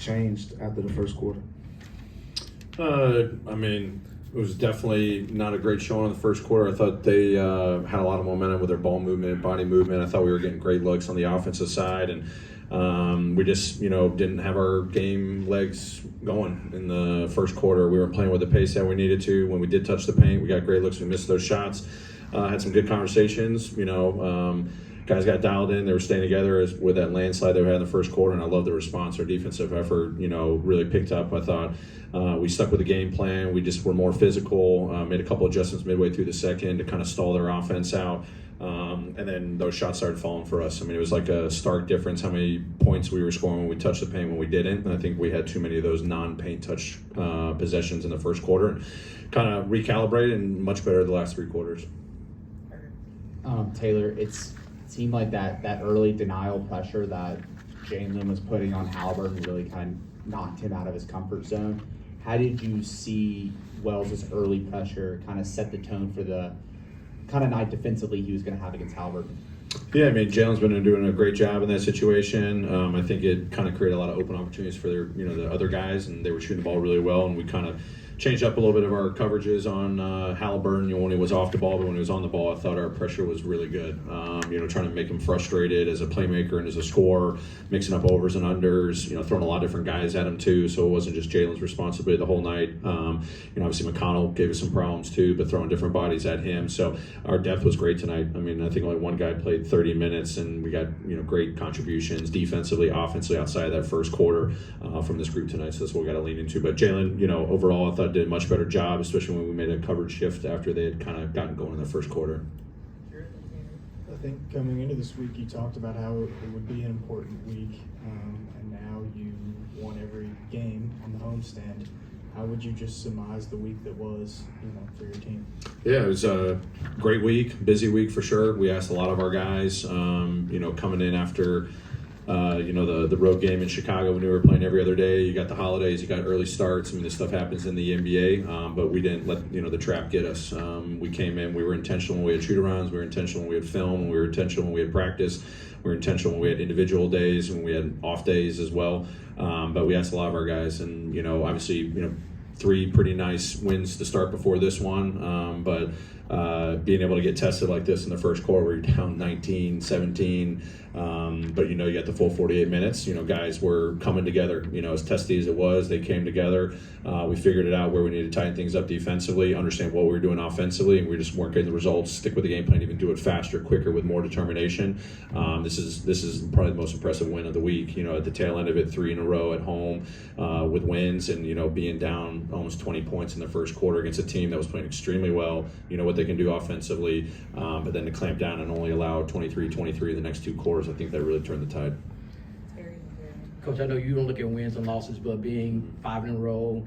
changed after the first quarter? I mean, it was definitely not a great showing in the first quarter. I thought they had a lot of momentum with their ball movement, body movement. I thought we were getting great looks on the offensive side, and we just, didn't have our game legs going in the first quarter. We weren't playing with the pace that we needed to. When we did touch the paint, we got great looks. We missed those shots. Had some good conversations. Guys got dialed in. They were staying together with that landslide they had in the first quarter, and I love the response. Our defensive effort, really picked up. I thought we stuck with the game plan. We just were more physical, made a couple adjustments midway through the second to kind of stall their offense out. And then those shots started falling for us. I mean, it was like a stark difference how many points we were scoring when we touched the paint, when we didn't. And I think we had too many of those non-paint touch possessions in the first quarter. And kind of recalibrated and much better the last three quarters. Taylor, it seemed like that early denial pressure that Jalen was putting on Halliburton really kind of knocked him out of his comfort zone. How did you see Wells' early pressure kind of set the tone for the kind of night defensively he was going to have against Halliburton? Yeah, I mean, Jalen's been doing a great job in that situation. I think it kind of created a lot of open opportunities for the other guys, and they were shooting the ball really well, and we kind of changed up a little bit of our coverages on Halliburton, when he was off the ball, but when he was on the ball, I thought our pressure was really good. Trying to make him frustrated as a playmaker and as a scorer, mixing up overs and unders, throwing a lot of different guys at him too, so it wasn't just Jalen's responsibility the whole night. Obviously McConnell gave us some problems too, but throwing different bodies at him. So our depth was great tonight. I mean, I think only one guy played 30 minutes, and we got great contributions defensively, offensively outside of that first quarter from this group tonight. So that's what we got to lean into. But Jalen, overall, I thought did a much better job, especially when we made a coverage shift after they had kind of gotten going in the first quarter. I think coming into this week, you talked about how it would be an important week, and now you won every game on the homestand. How would you just surmise the week that was, for your team? Yeah, it was a great week, busy week for sure. We asked a lot of our guys, coming in after the road game in Chicago when we were playing every other day. You got the holidays, you got early starts. I mean, this stuff happens in the NBA, but we didn't let the trap get us. We came in, we were intentional when we had shoot-arounds, we were intentional when we had film, we were intentional when we had practice, we were intentional when we had individual days, when we had off days as well. But we asked a lot of our guys, and obviously, three pretty nice wins to start before this one, but being able to get tested like this in the first quarter where you're down 19, 17, but you got the full 48 minutes. Guys were coming together. As testy as it was, they came together. We figured it out where we needed to tighten things up defensively, understand what we were doing offensively, and we just weren't getting the results. Stick with the game plan, even do it faster, quicker, with more determination. This is probably the most impressive win of the week. At the tail end of it, 3 in a row at home with wins, and being down almost 20 points in the first quarter against a team that was playing extremely well. What they can do offensively, but then to clamp down and only allow 23-23 in the next two quarters, I think that really turned the tide. Coach, I know you don't look at wins and losses, but being 5 in a row,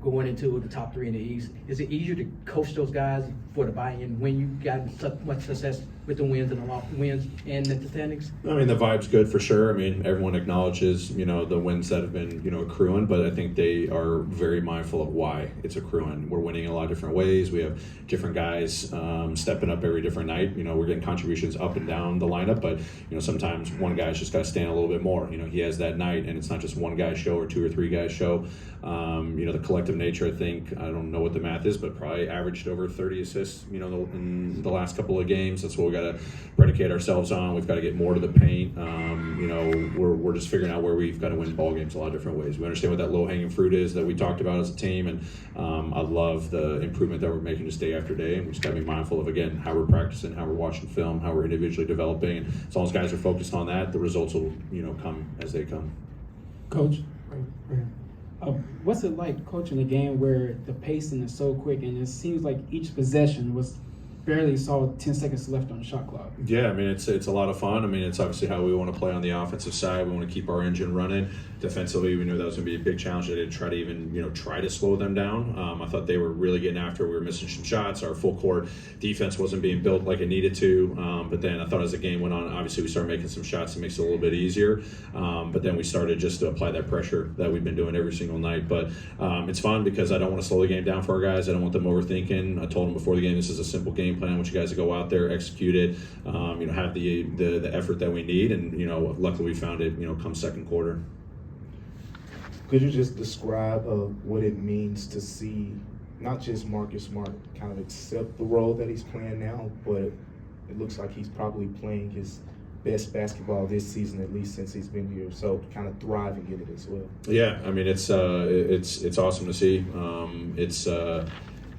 going into the top 3 in the East, is it easier to coach those guys for the buy-in when you've gotten so much success with the wins and the wins and the standings? I mean, the vibe's good for sure. I mean, everyone acknowledges, the wins that have been, accruing, but I think they are very mindful of why it's accruing. We're winning in a lot of different ways. We have different guys stepping up every different night. We're getting contributions up and down the lineup, but, sometimes one guy's just got to stand a little bit more. He has that night, and it's not just one guy's show or 2 or 3 guys' show. The collective nature, I think, I don't know what the math is, but probably averaged over 30 assists, in the last couple of games. That's what we got to predicate ourselves on. We've got to get more to the paint. We're just figuring out where we've got to win ball games a lot of different ways. We understand what that low-hanging fruit is that we talked about as a team, and I love the improvement that we're making just day after day, and we just got to be mindful of, again, how we're practicing, how we're watching film, how we're individually developing, and as long as guys are focused on that, the results will, come as they come. Coach, what's it like coaching a game where the pacing is so quick and it seems like each possession was barely saw 10 seconds left on the shot clock? Yeah, I mean, it's a lot of fun. I mean, it's obviously how we want to play on the offensive side. We want to keep our engine running. Defensively, we knew that was going to be a big challenge. They didn't try to even, try to slow them down. I thought they were really getting after. We were missing some shots. Our full court defense wasn't being built like it needed to. But then I thought as the game went on, obviously we started making some shots. It makes it a little bit easier. But then we started just to apply that pressure that we've been doing every single night. But it's fun because I don't want to slow the game down for our guys. I don't want them overthinking. I told them before the game, this is a simple game plan. I want you guys to go out there, execute it, have the effort that we need. And, luckily we found it, come second quarter. Could you just describe what it means to see not just Marcus Smart kind of accept the role that he's playing now, but it looks like he's probably playing his best basketball this season, at least since he's been here. So kind of thriving in it as well. Yeah, I mean it's awesome to see.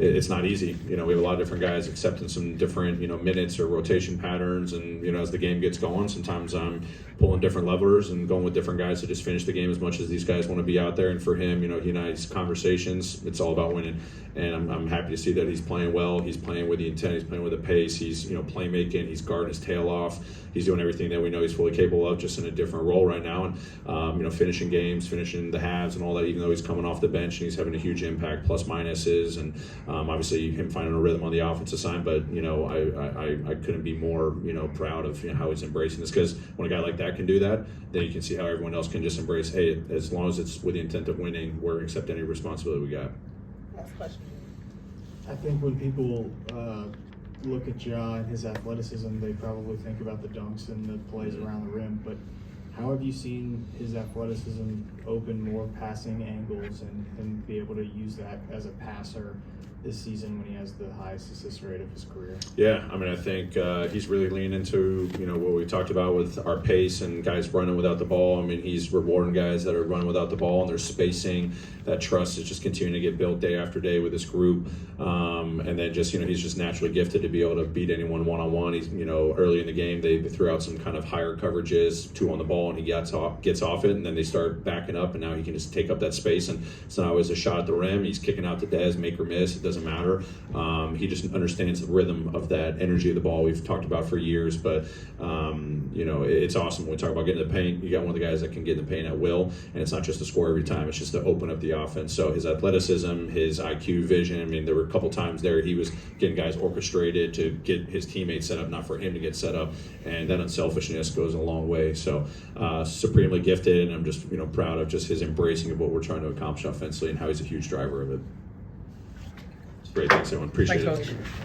It's not easy. You know, we have a lot of different guys accepting some different, minutes or rotation patterns. And, as the game gets going, sometimes I'm pulling different levers and going with different guys to just finish the game as much as these guys want to be out there. And for him, he and I's conversations, it's all about winning. And I'm happy to see that he's playing well. He's playing with the intent. He's playing with the pace. He's, playmaking. He's guarding his tail off. He's doing everything that we know he's fully capable of, just in a different role right now. And, finishing games, finishing the halves and all that, even though he's coming off the bench and he's having a huge impact, plus minuses. And obviously him finding a rhythm on the offensive side. But, I couldn't be more, proud of how he's embracing this, because when a guy like that can do that, then you can see how everyone else can just embrace, hey, as long as it's with the intent of winning, we're accept any responsibility we got. Last question. I think when people look at Ja and his athleticism, they probably think about the dunks and the plays around the rim. But how have you seen his athleticism open more passing angles and be able to use that as a passer this season when he has the highest assist rate of his career? Yeah, I mean, I think he's really leaning into, what we talked about with our pace and guys running without the ball. I mean, he's rewarding guys that are running without the ball, and their spacing. That trust is just continuing to get built day after day with this group. And then just, he's just naturally gifted to be able to beat anyone one-on-one. He's, early in the game, they threw out some kind of higher coverages, 2 on the ball, and he gets off it, and then they start backing up, and now he can just take up that space. And it's not always a shot at the rim. He's kicking out to Dez, make or miss. It doesn't matter. He just understands the rhythm of that energy of the ball we've talked about for years. But, it's awesome when we talk about getting in the paint. You got one of the guys that can get in the paint at will, and it's not just to score every time. It's just to open up the offense. So his athleticism, his IQ, vision, I mean, there were a couple times there he was getting guys orchestrated to get his teammates set up, not for him to get set up. And that unselfishness goes a long way. So supremely gifted, and I'm just, proud of just his embracing of what we're trying to accomplish offensively and how he's a huge driver of it. Great, thanks everyone. Appreciate it. Coach.